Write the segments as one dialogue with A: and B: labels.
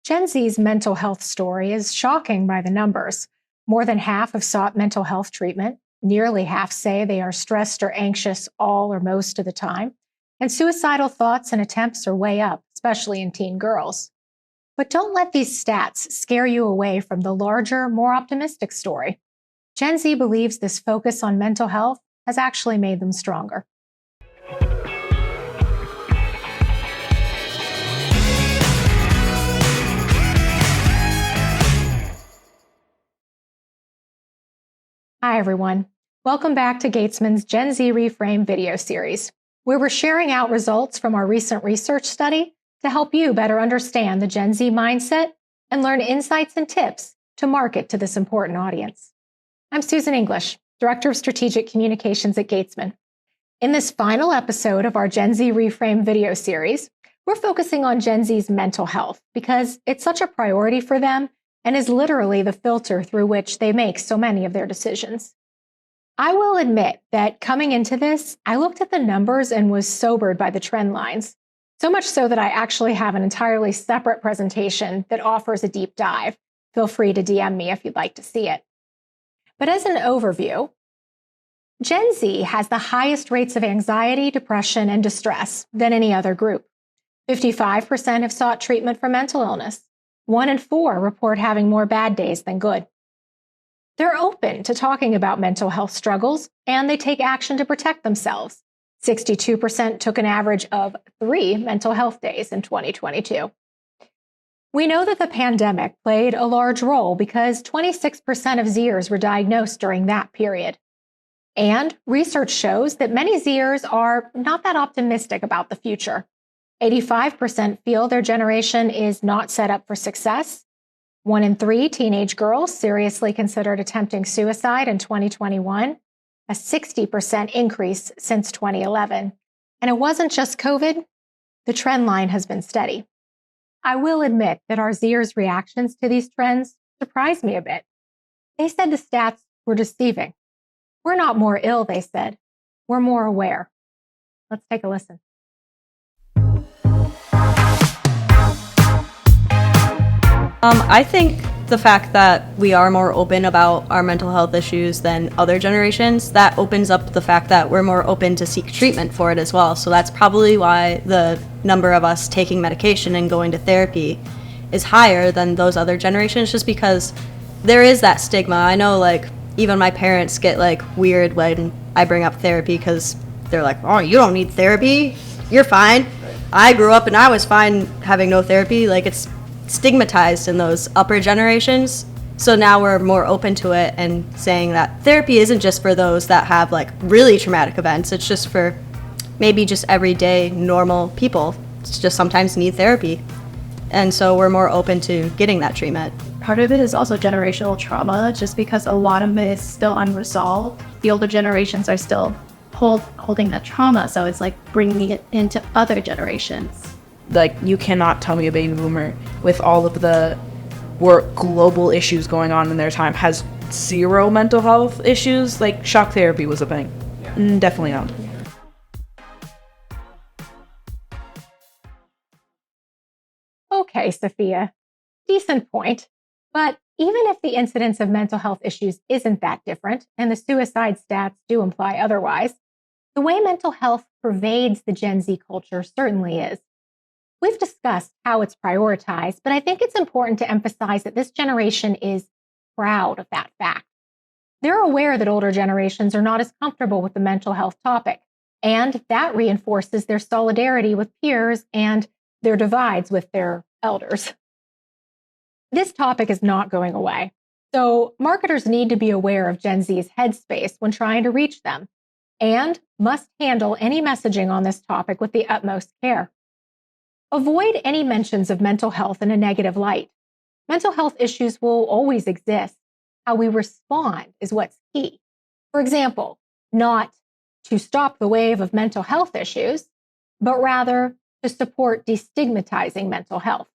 A: Gen Z's mental health story is shocking by the numbers. More than half have sought mental health treatment. Nearly half say they are stressed or anxious all or most of the time. And suicidal thoughts and attempts are way up, especially in teen girls. But don't let these stats scare you away from the larger, more optimistic story. Gen Z believes this focus on mental health has actually made them stronger. Hi, everyone. Welcome back to Gatesman's Gen Z Reframe video series, where we're sharing out results from our recent research study to help you better understand the Gen Z mindset and learn insights and tips to market to this important audience. I'm Susan English, Director of Strategic Communications at Gatesman. In this final episode of our Gen Z Reframe video series, we're focusing on Gen Z's mental health because it's such a priority for them and is literally the filter through which they make so many of their decisions. I will admit that coming into this, I looked at the numbers and was sobered by the trend lines, so much so that I actually have an entirely separate presentation that offers a deep dive. Feel free to DM me if you'd like to see it. But as an overview, Gen Z has the highest rates of anxiety, depression, and distress than any other group. 55% have sought treatment for mental illness. 1 in 4 report having more bad days than good. They're open to talking about mental health struggles, and they take action to protect themselves. 62% took an average of 3 mental health days in 2022. We know that the pandemic played a large role because 26% of Zers were diagnosed during that period. And research shows that many Zers are not that optimistic about the future. 85% feel their generation is not set up for success. 1 in 3 teenage girls seriously considered attempting suicide in 2021, a 60% increase since 2011. And it wasn't just COVID. The trend line has been steady. I will admit that our Zers' reactions to these trends surprised me a bit. They said the stats were deceiving. We're not more ill, they said. We're more aware. Let's take a listen.
B: I think the fact that we are more open about our mental health issues than other generations, that opens up the fact that we're more open to seek treatment for it as well. So that's probably why the number of us taking medication and going to therapy is higher than those other generations, just because there is that stigma. I know, even my parents get, weird when I bring up therapy because they're like, oh, you don't need therapy. You're fine. I grew up and I was fine having no therapy. It's stigmatized in those upper generations. So now we're more open to it and saying that therapy isn't just for those that have really traumatic events. It's just for maybe just everyday normal people. It's just sometimes need therapy. And so we're more open to getting that treatment.
C: Part of it is also generational trauma, just because a lot of it is still unresolved. The older generations are still holding that trauma. So it's bringing it into other generations.
D: You cannot tell me a baby boomer with all of the global issues going on in their time has zero mental health issues. Shock therapy was a thing. Yeah. Definitely not.
A: Okay, Sophia, decent point. But even if the incidence of mental health issues isn't that different, and the suicide stats do imply otherwise, the way mental health pervades the Gen Z culture certainly is. We've discussed how it's prioritized, but I think it's important to emphasize that this generation is proud of that fact. They're aware that older generations are not as comfortable with the mental health topic, and that reinforces their solidarity with peers and their divides with their elders. This topic is not going away, so marketers need to be aware of Gen Z's headspace when trying to reach them, and must handle any messaging on this topic with the utmost care. Avoid any mentions of mental health in a negative light. Mental health issues will always exist. How we respond is what's key. For example, not to stop the wave of mental health issues, but rather to support destigmatizing mental health.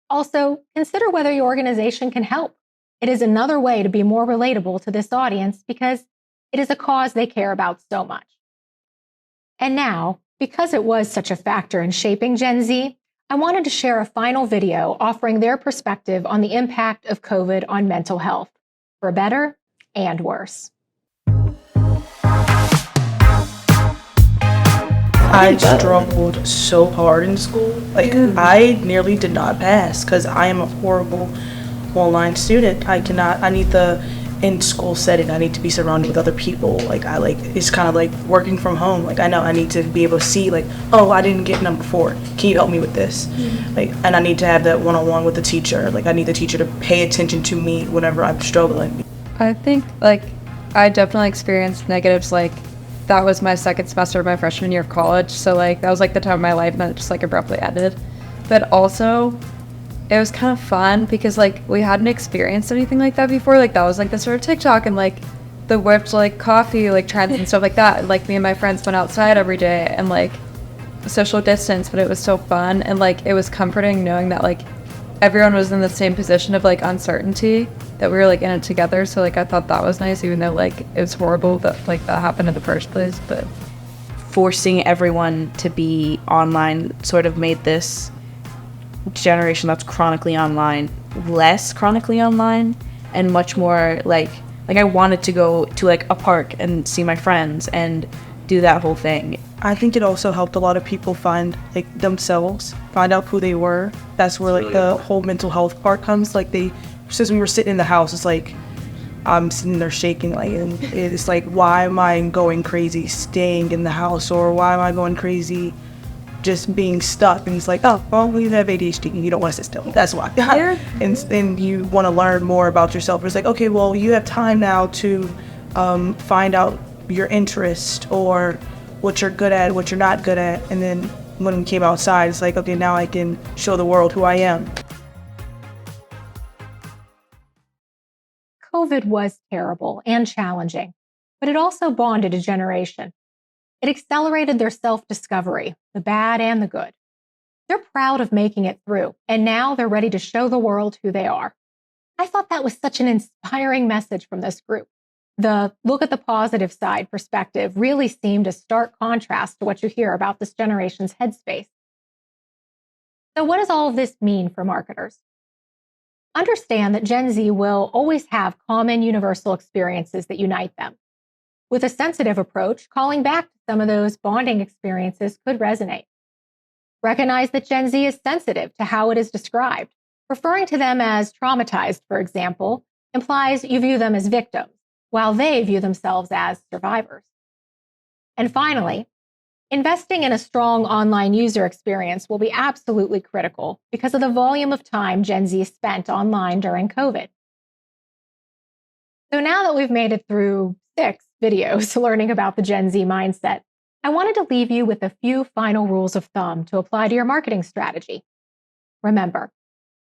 A: Also, consider whether your organization can help. It is another way to be more relatable to this audience because it is a cause they care about so much. And now, because it was such a factor in shaping Gen Z, I wanted to share a final video offering their perspective on the impact of COVID on mental health, for better and worse.
D: I struggled so hard in school. Like, I nearly did not pass because I am a horrible online student. I need the in school setting, I need to be surrounded with other people. Like, it's kind of like working from home. Like, I know I need to be able to see, like, oh, I didn't get number 4. Can you help me with this? Like, and I need to have that one-on-one with the teacher. Like, I need the teacher to pay attention to me whenever I'm struggling.
E: I think, like, I definitely experienced negatives. Like, that was my second semester of my freshman year of college, so, like, that was, like, the time of my life, and then it just, like, abruptly ended. But also, it was kind of fun because, like, we hadn't experienced anything like that before. Like, that was, like, the sort of TikTok and, like, the whipped, like, coffee, like, trends and stuff like that. Like, me and my friends went outside every day and, like, social distance, but it was so fun. And, like, it was comforting knowing that, like, everyone was in the same position of, like, uncertainty, that we were, like, in it together. So, like, I thought that was nice, even though, like, it was horrible that, like, that happened in the first place. But
D: forcing everyone to be online sort of made this generation that's chronically online less chronically online and much more like I wanted to go to, like, a park and see my friends and do that whole thing. I think it also helped a lot of people find, like, themselves, find out who they were. That's where, like, the whole mental health part comes. Like, since we were sitting in the house, it's like I'm sitting there shaking, like, and it's like, why am I going crazy staying in the house, or why am I going crazy just being stuck? And it's like, oh, well, you have ADHD and you don't want to sit still. That's why. And you want to learn more about yourself. It's like, okay, well, you have time now to find out your interest or what you're good at, what you're not good at. And then when we came outside, it's like, okay, now I can show the world who I am.
A: COVID was terrible and challenging, but it also bonded a generation. It accelerated their self-discovery, the bad and the good. They're proud of making it through, and now they're ready to show the world who they are. I thought that was such an inspiring message from this group. The look at the positive side perspective really seemed a stark contrast to what you hear about this generation's headspace. So what does all of this mean for marketers? Understand that Gen Z will always have common universal experiences that unite them. With a sensitive approach, calling back to some of those bonding experiences could resonate. Recognize that Gen Z is sensitive to how it is described. Referring to them as traumatized, for example, implies you view them as victims, while they view themselves as survivors. And finally, investing in a strong online user experience will be absolutely critical because of the volume of time Gen Z spent online during COVID. So now that we've made it through 6 videos learning about the Gen Z mindset, I wanted to leave you with a few final rules of thumb to apply to your marketing strategy. Remember,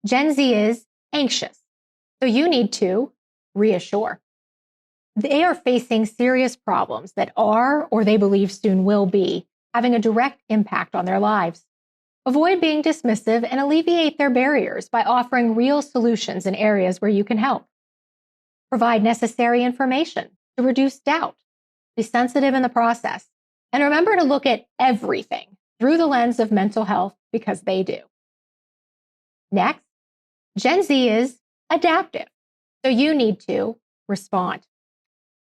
A: Gen Z is anxious, so you need to reassure. They are facing serious problems that are, or they believe soon will be, having a direct impact on their lives. Avoid being dismissive and alleviate their barriers by offering real solutions in areas where you can help. Provide necessary information to reduce doubt. Be sensitive in the process. And remember to look at everything through the lens of mental health because they do. Next, Gen Z is adaptive, so you need to respond.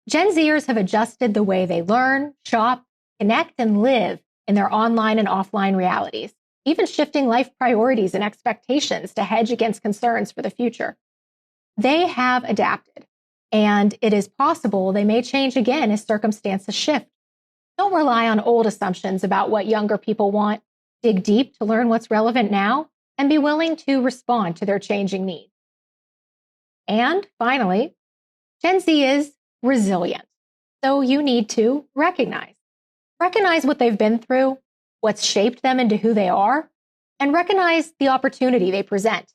A: Gen Zers have adjusted the way they learn, shop, connect, and live in their online and offline realities, even shifting life priorities and expectations to hedge against concerns for the future. They have adapted, and it is possible they may change again as circumstances shift. Don't rely on old assumptions about what younger people want. Dig deep to learn what's relevant now and be willing to respond to their changing needs. And finally, Gen Z is resilient. So you need to recognize what they've been through, what's shaped them into who they are, and recognize the opportunity they present.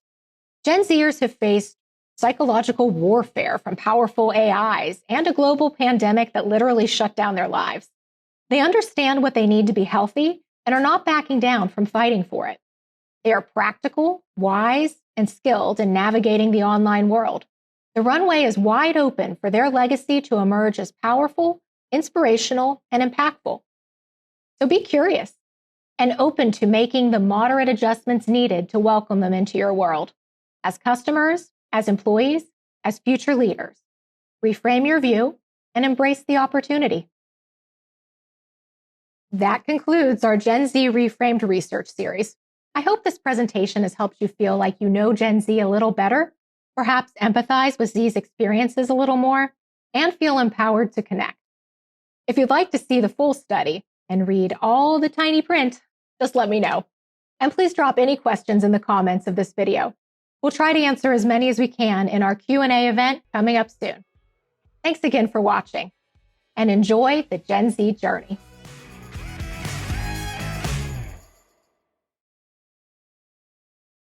A: Gen Zers have faced psychological warfare from powerful AIs and a global pandemic that literally shut down their lives. They understand what they need to be healthy and are not backing down from fighting for it. They are practical, wise, and skilled in navigating the online world. The runway is wide open for their legacy to emerge as powerful, inspirational, and impactful. So be curious. and open to making the moderate adjustments needed to welcome them into your world. As customers, as employees, as future leaders, reframe your view and embrace the opportunity. That concludes our Gen Z Reframed research series. I hope this presentation has helped you feel like you know Gen Z a little better, perhaps empathize with Z's experiences a little more, and feel empowered to connect. If you'd like to see the full study and read all the tiny print, just let me know. And please drop any questions in the comments of this video. We'll try to answer as many as we can in our Q&A event coming up soon. Thanks again for watching, and enjoy the Gen Z journey.